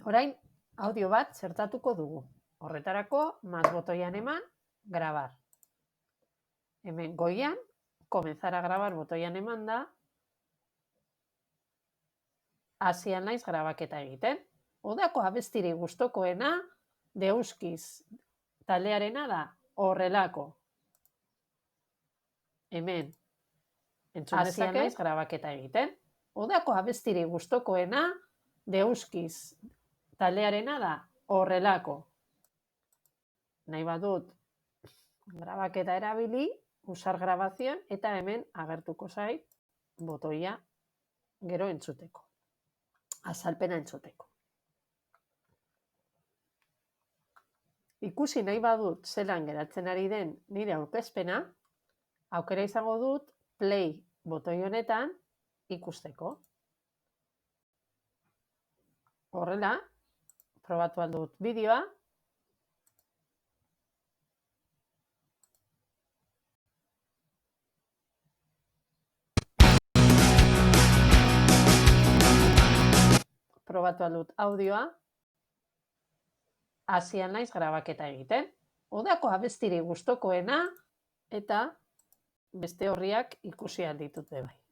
Orain, audio bat zertatuko dugu. Horretarako, más botoian eman, grabar. Hemen goian, comenzar a grabar botoian eman da, hasian naiz grabaketa egiten. Udako abestiri gustokoena, Deuskiz taldearena da, Horrelako. Hemen, hasian naiz grabaketa egiten. Udako abestiri gustokoena, Deuskiz taldearena da, Horrelako. Nahi badut grabaketa erabili, usar grabazion, eta hemen agertuko zait botoia gero entzuteko. Azalpena entzuteko. Ikusi nahi badut zelan geratzen ari den nire aurkezpena, aukera izango dut play botoi honetan ikusteko. Horrela, probatu aldut bideoa. Probatu aldut audioa. Hasian naiz grabaketa egiten. Udako abestiri gustokoena eta beste horriak ikusi alditut bai.